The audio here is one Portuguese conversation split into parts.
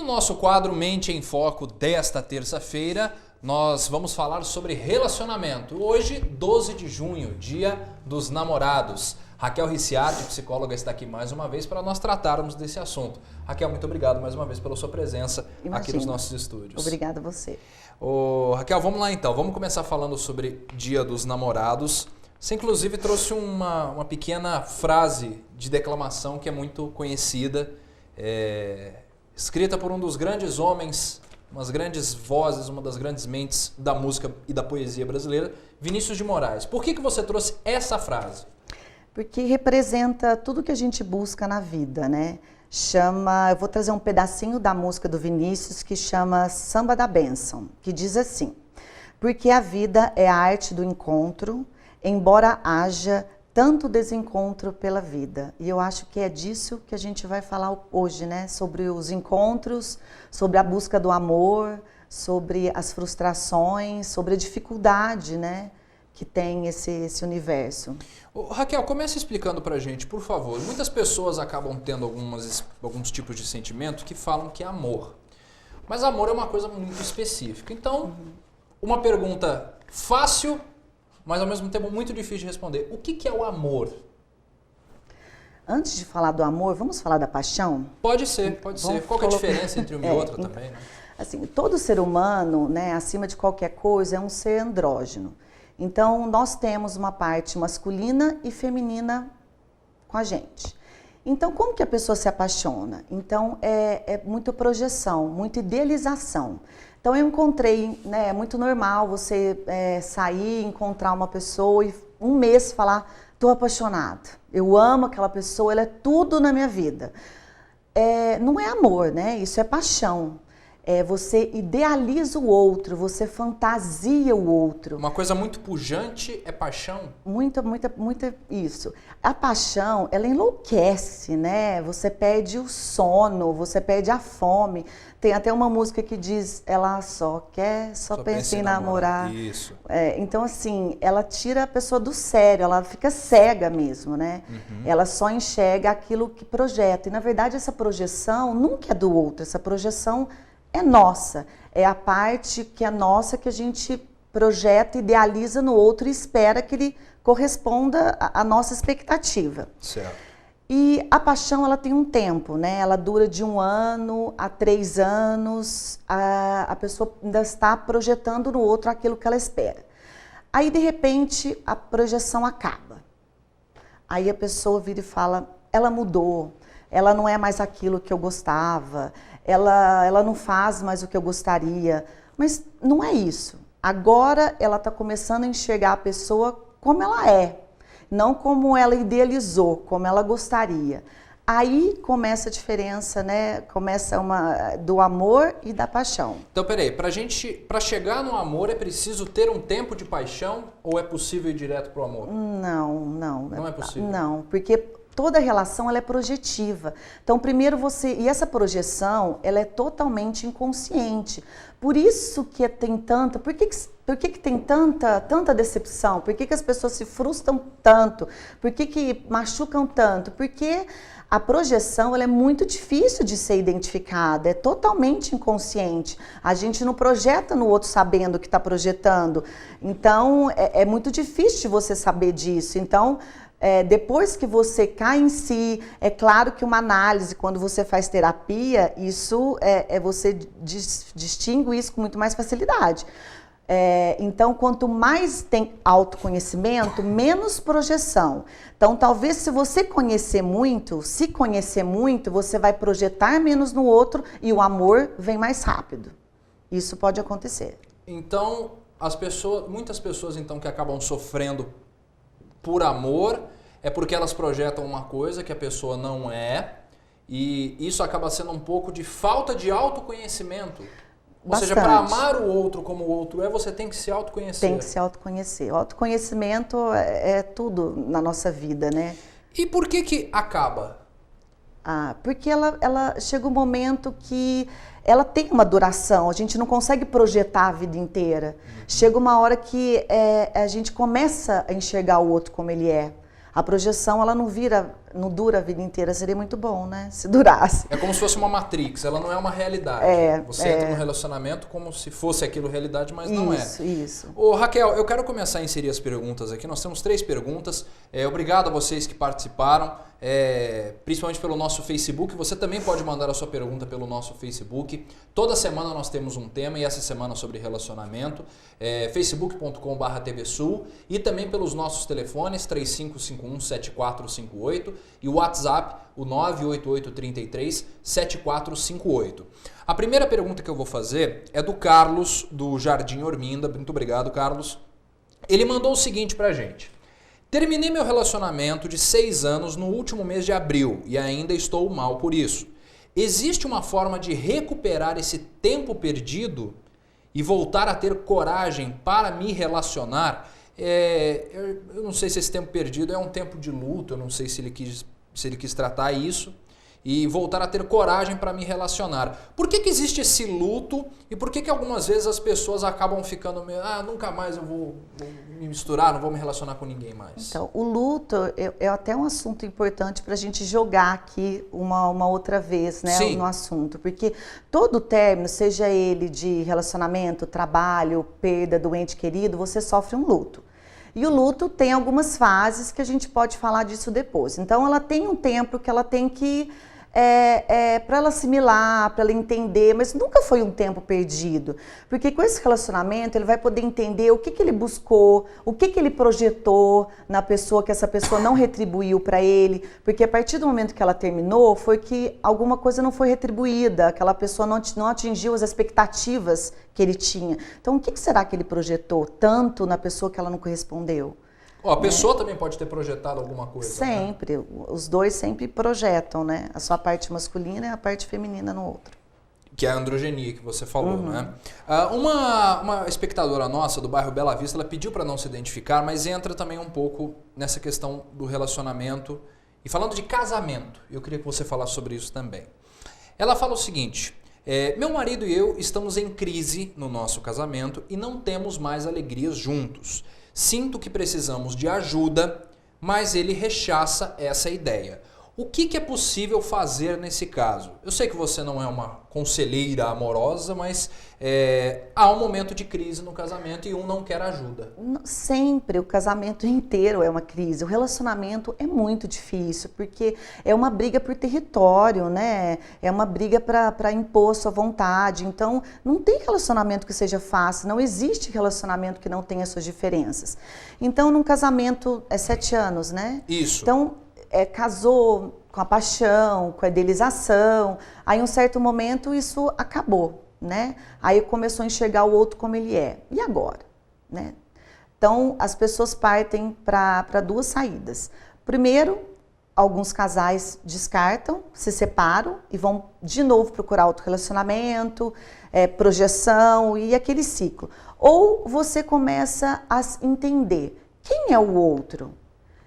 nosso quadro Mente em Foco desta terça-feira, nós vamos falar sobre relacionamento. Hoje, 12 de junho, Dia dos Namorados. Raquel Ricciati, psicóloga, está aqui mais uma vez para nós tratarmos desse assunto. Raquel, muito obrigado mais uma vez pela sua presença aqui nos nossos estúdios. Obrigada a você. Raquel, vamos lá então. Vamos começar falando sobre Dia dos Namorados. Você inclusive trouxe uma pequena frase de declamação que é muito conhecida, escrita por um dos grandes homens, umas grandes vozes, uma das grandes mentes da música e da poesia brasileira, Vinícius de Moraes. Por que você trouxe essa frase? Porque representa tudo que a gente busca na vida, né? Eu vou trazer um pedacinho da música do Vinícius que chama Samba da Bênção, que diz assim: porque a vida é a arte do encontro, embora haja tanto desencontro pela vida. E eu acho que é disso que a gente vai falar hoje, né? Sobre os encontros, sobre a busca do amor, sobre as frustrações, sobre a dificuldade, né? Que tem esse universo. Raquel, comece explicando pra gente, por favor. Muitas pessoas acabam tendo alguns tipos de sentimento que falam que é amor. Mas amor é uma coisa muito específica. Então, uma pergunta fácil, mas ao mesmo tempo muito difícil de responder. O que é o amor? Antes de falar do amor, vamos falar da paixão? Pode ser. Qual que é a diferença entre uma e outra também, né? Assim, todo ser humano, né, acima de qualquer coisa, é um ser andrógeno. Então, nós temos uma parte masculina e feminina com a gente. Então, como que a pessoa se apaixona? Então, é muita projeção, muita idealização. Então, eu encontrei, né, é muito normal você sair, encontrar uma pessoa e um mês falar, estou apaixonado, eu amo aquela pessoa, ela é tudo na minha vida. Não é amor, né? Isso é paixão. Você idealiza o outro, você fantasia o outro. Uma coisa muito pujante é paixão? Muita, isso. A paixão, ela enlouquece, né? Você perde o sono, você perde a fome. Tem até uma música que diz, ela só pensa em namorar. Isso. Então, assim, ela tira a pessoa do sério, ela fica cega mesmo, né? Ela só enxerga aquilo que projeta. E, na verdade, essa projeção nunca é do outro, essa projeção é nossa, é a parte que é nossa que a gente projeta, idealiza no outro e espera que ele corresponda à nossa expectativa. Certo. E a paixão, ela tem um tempo, né? Ela dura de 1 ano a 3 anos, a pessoa ainda está projetando no outro aquilo que ela espera. Aí, de repente, a projeção acaba. Aí a pessoa vira e fala, ela mudou, ela não é mais aquilo que eu gostava, ela não faz mais o que eu gostaria, mas não é isso. Agora ela está começando a enxergar a pessoa como ela é, não como ela idealizou, como ela gostaria. Aí começa a diferença, né? Começa do amor e da paixão. Então, peraí, para chegar no amor é preciso ter um tempo de paixão ou é possível ir direto pro amor? Não. Não é possível? Não, porque toda relação ela é projetiva. Então, primeiro e essa projeção, ela é totalmente inconsciente. Por isso que tem tanta, por que tem tanta decepção? Por que as pessoas se frustram tanto? Por que machucam tanto? Porque a projeção ela é muito difícil de ser identificada, é totalmente inconsciente. A gente não projeta no outro sabendo que está projetando. Então, é muito difícil de você saber disso. Então, depois que você cai em si, é claro que uma análise, quando você faz terapia, isso você distingue isso com muito mais facilidade. Então, quanto mais tem autoconhecimento, menos projeção. Então, talvez se você se conhecer muito, você vai projetar menos no outro e o amor vem mais rápido. Isso pode acontecer. Então, muitas pessoas então que acabam sofrendo por amor é porque elas projetam uma coisa que a pessoa não é e isso acaba sendo um pouco de falta de autoconhecimento. Ou seja, para amar o outro como o outro você tem que se autoconhecer. Tem que se autoconhecer. O autoconhecimento é tudo na nossa vida, né? E por que acaba? Porque ela chega um momento que ela tem uma duração, a gente não consegue projetar a vida inteira. Chega uma hora que a gente começa a enxergar o outro como ele é. A projeção, ela não dura a vida inteira, seria muito bom, né? Se durasse. É como se fosse uma Matrix, ela não é uma realidade. Você entra no relacionamento como se fosse aquilo realidade, mas não é. Isso. Ô, Raquel, eu quero começar a inserir as perguntas aqui. Nós temos 3 perguntas. Obrigado a vocês que participaram, principalmente pelo nosso Facebook. Você também pode mandar a sua pergunta pelo nosso Facebook. Toda semana nós temos um tema e essa semana sobre relacionamento. facebook.com/tvsul e também pelos nossos telefones 3551-7458 e o WhatsApp, o 98833-7458. A primeira pergunta que eu vou fazer é do Carlos, do Jardim Orminda. Muito obrigado, Carlos. Ele mandou o seguinte pra gente. Terminei meu relacionamento de 6 anos no último mês de abril e ainda estou mal por isso. Existe uma forma de recuperar esse tempo perdido e voltar a ter coragem para me relacionar? Eu não sei se esse tempo perdido é um tempo de luto, eu não sei se ele quis tratar isso. E voltar a ter coragem para me relacionar. Por que existe esse luto e por que algumas vezes as pessoas acabam ficando meio, nunca mais eu vou me misturar, não vou me relacionar com ninguém mais? Então, o luto é até um assunto importante para a gente jogar aqui uma outra vez, né, no assunto. Porque todo término, seja ele de relacionamento, trabalho, perda do ente querido, você sofre um luto. E o luto tem algumas fases que a gente pode falar disso depois. Então, ela tem um tempo que ela tem que para ela assimilar, para ela entender, mas nunca foi um tempo perdido, porque com esse relacionamento ele vai poder entender o que ele buscou, o que ele projetou na pessoa que essa pessoa não retribuiu para ele, porque a partir do momento que ela terminou foi que alguma coisa não foi retribuída, aquela pessoa não atingiu as expectativas que ele tinha. Então o que será que ele projetou tanto na pessoa que ela não correspondeu? A pessoa também pode ter projetado alguma coisa. Sempre. Né? Os dois sempre projetam, né? A sua parte masculina e a parte feminina no outro. Que é a androgenia que você falou, né? Uma espectadora nossa do bairro Bela Vista, ela pediu para não se identificar, mas entra também um pouco nessa questão do relacionamento. E falando de casamento, eu queria que você falasse sobre isso também. Ela fala o seguinte... meu marido e eu estamos em crise no nosso casamento e não temos mais alegrias juntos. Sinto que precisamos de ajuda, mas ele rechaça essa ideia. O que é possível fazer nesse caso? Eu sei que você não é uma conselheira amorosa, mas há um momento de crise no casamento e um não quer ajuda. Sempre, o casamento inteiro é uma crise. O relacionamento é muito difícil, porque é uma briga por território, né? É uma briga para impor sua vontade. Então, não tem relacionamento que seja fácil, não existe relacionamento que não tenha suas diferenças. Então, num casamento é 7 anos, né? Isso. Então, casou com a paixão, com a idealização, aí em um certo momento isso acabou, né? Aí começou a enxergar o outro como ele é. E agora? Né? Então, as pessoas partem para 2 saídas. Primeiro, alguns casais descartam, se separam e vão de novo procurar outro relacionamento, projeção e aquele ciclo. Ou você começa a entender quem é o outro.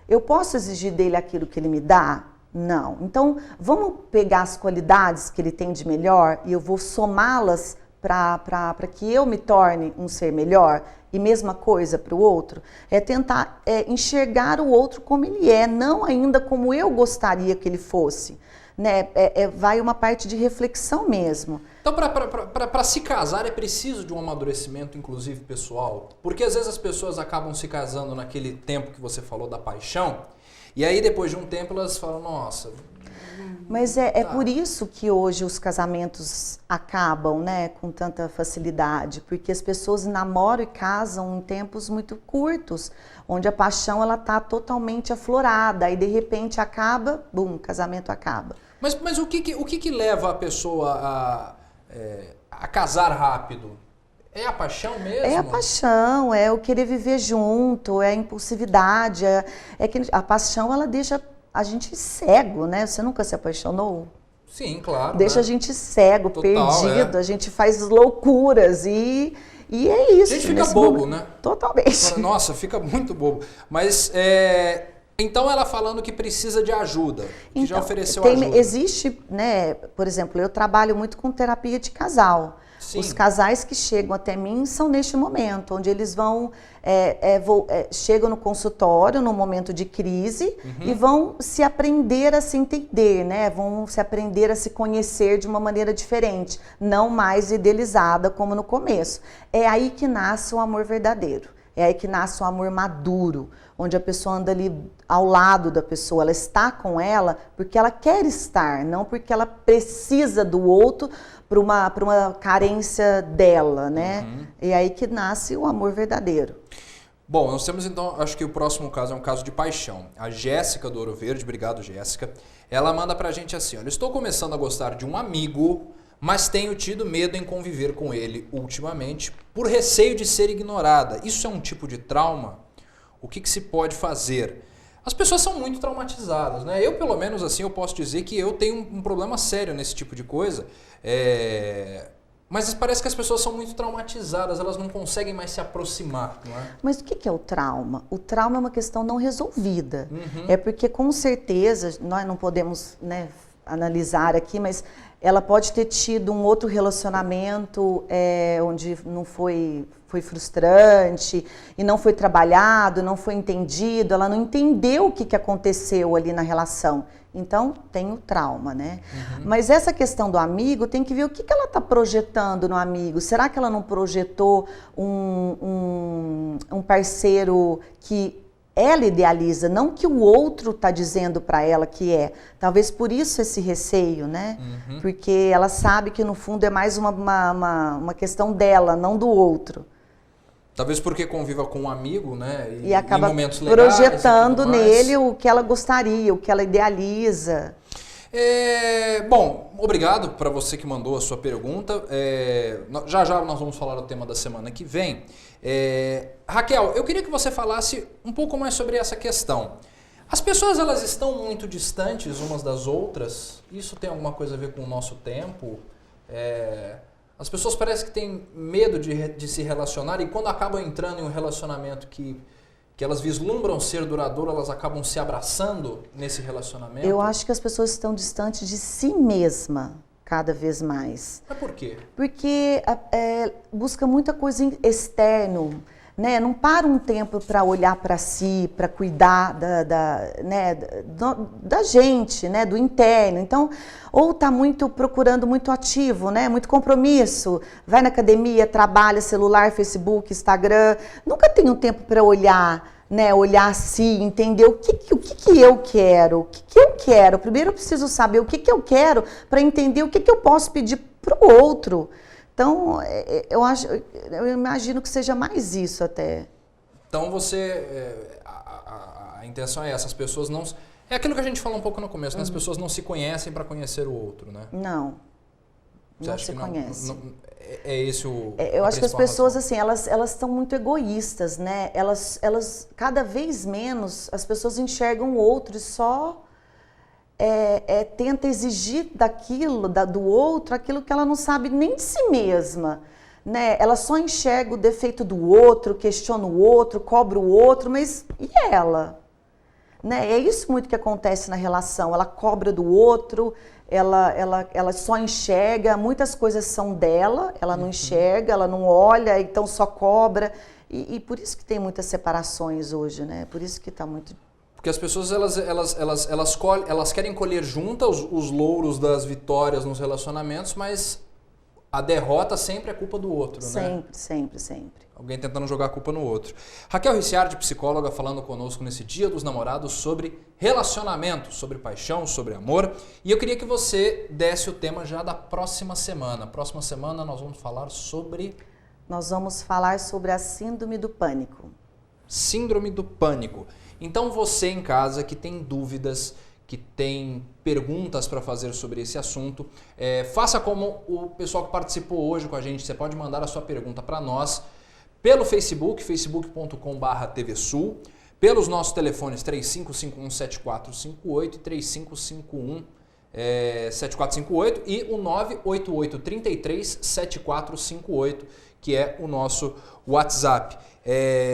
Eu posso exigir dele aquilo que ele me dá? Não. Então, vamos pegar as qualidades que ele tem de melhor e eu vou somá-las para que eu me torne um ser melhor? E mesma coisa para o outro? É tentar enxergar o outro como ele é, não ainda como eu gostaria que ele fosse. Né? Vai uma parte de reflexão mesmo. Então, para se casar é preciso de um amadurecimento, inclusive pessoal? Porque às vezes as pessoas acabam se casando naquele tempo que você falou da paixão, e aí depois de um tempo elas falam, nossa... Mas por isso que hoje os casamentos acabam, né, com tanta facilidade, porque as pessoas namoram e casam em tempos muito curtos, onde a paixão ela está totalmente aflorada, e de repente acaba, bum, o casamento acaba. Mas o que leva a pessoa a casar rápido? É a paixão mesmo? É a paixão, é o querer viver junto, é a impulsividade, que a paixão ela deixa a gente cego, né? Você nunca se apaixonou? Sim, claro. Deixa, né, a gente cego, total, perdido, a gente faz loucuras e é isso. A gente fica bobo, né? Totalmente. Nossa, fica muito bobo. Mas então ela falando que precisa de ajuda, que já ofereceu ajuda. Existe, né, por exemplo, eu trabalho muito com terapia de casal, Sim. Os casais que chegam até mim são neste momento, onde eles vão, chegam no consultório, no momento de crise, e vão se aprender a se entender, né? Vão se aprender a se conhecer de uma maneira diferente, não mais idealizada como no começo. É aí que nasce o amor verdadeiro. É aí que nasce o amor maduro, onde a pessoa anda ali ao lado da pessoa, ela está com ela porque ela quer estar, não porque ela precisa do outro para uma carência dela, né? É aí que nasce o amor verdadeiro. Bom, nós temos então, acho que o próximo caso é um caso de paixão. A Jéssica do Ouro Verde, obrigado Jéssica, ela manda pra gente assim, olha, estou começando a gostar de um amigo, mas tenho tido medo em conviver com ele ultimamente por receio de ser ignorada. Isso é um tipo de trauma? O que se pode fazer? As pessoas são muito traumatizadas, né? Eu, pelo menos assim, eu posso dizer que eu tenho um problema sério nesse tipo de coisa. Mas parece que as pessoas são muito traumatizadas, elas não conseguem mais se aproximar, não é? Mas o que é o trauma? O trauma é uma questão não resolvida. É porque, com certeza, nós não podemos, né, analisar aqui, mas ela pode ter tido um outro relacionamento onde não foi frustrante e não foi trabalhado, não foi entendido, ela não entendeu o que aconteceu ali na relação. Então, tem o trauma, né? Mas essa questão do amigo, tem que ver o que ela está projetando no amigo. Será que ela não projetou um parceiro que ela idealiza, não que o outro está dizendo para ela que é. Talvez por isso esse receio, né? Porque ela sabe que no fundo é mais uma questão dela, não do outro. Talvez porque conviva com um amigo, né? E acaba em momentos legais, projetando nele o que ela gostaria, o que ela idealiza. Bom, obrigado para você que mandou a sua pergunta. Já nós vamos falar do tema da semana que vem. Raquel, eu queria que você falasse um pouco mais sobre essa questão. As pessoas, elas estão muito distantes umas das outras? Isso tem alguma coisa a ver com o nosso tempo? As pessoas parecem que têm medo de se relacionar e quando acabam entrando em um relacionamento que elas vislumbram ser duradouro, elas acabam se abraçando nesse relacionamento? Eu acho que as pessoas estão distantes de si mesma cada vez mais. Mas por quê? Porque busca muita coisa externa, né? Não para um tempo para olhar para si, para cuidar da gente, né? Do interno. Então, ou está procurando muito ativo, né? Muito compromisso, vai na academia, trabalha, celular, Facebook, Instagram, nunca tem um tempo para olhar, né? Olhar assim, entender o que eu quero, o que eu quero. Primeiro eu preciso saber o que eu quero para entender o que eu posso pedir para o outro. Então, eu imagino que seja mais isso até. Então a intenção é essa, as pessoas não... É aquilo que a gente falou um pouco no começo, né? As pessoas não se conhecem para conhecer o outro, né? Não se conhecem. É esse o... Eu acho que as pessoas, assim, elas estão muito egoístas, né? Elas, cada vez menos, as pessoas enxergam o outro e só... tenta exigir do outro aquilo que ela não sabe nem de si mesma, né? Ela só enxerga o defeito do outro, questiona o outro, cobra o outro, mas e ela? Né? É isso muito que acontece na relação, ela cobra do outro, ela só enxerga, muitas coisas são dela, ela não enxerga, ela não olha, então só cobra, e por isso que tem muitas separações hoje, né? Por isso que está muito... Porque as pessoas elas querem colher juntas os louros das vitórias nos relacionamentos, mas a derrota sempre é culpa do outro, né? Sempre. Alguém tentando jogar a culpa no outro. Raquel Ricciardi, psicóloga, falando conosco nesse Dia dos Namorados sobre relacionamento, sobre paixão, sobre amor. E eu queria que você desse o tema já da próxima semana. Próxima semana nós vamos falar sobre... Nós vamos falar sobre a síndrome do pânico. Síndrome do pânico. Então você em casa que tem dúvidas, que tem perguntas para fazer sobre esse assunto, faça como o pessoal que participou hoje com a gente. Você pode mandar a sua pergunta para nós pelo Facebook, facebook.com/tvsul, pelos nossos telefones 3551-7458 e 3551-7458 e o 988-33-7458, que é o nosso WhatsApp.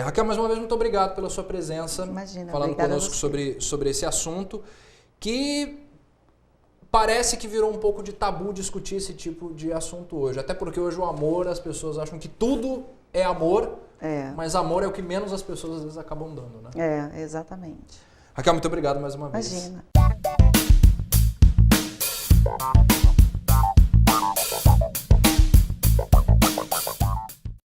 Raquel, mais uma vez, muito obrigado pela sua presença. Imagina, falando conosco sobre esse assunto, que parece que virou um pouco de tabu discutir esse tipo de assunto hoje. Até porque hoje o amor, as pessoas acham que tudo é amor, mas amor é o que menos as pessoas às vezes acabam dando, né? Exatamente. Raquel, muito obrigado mais uma vez. Imagina.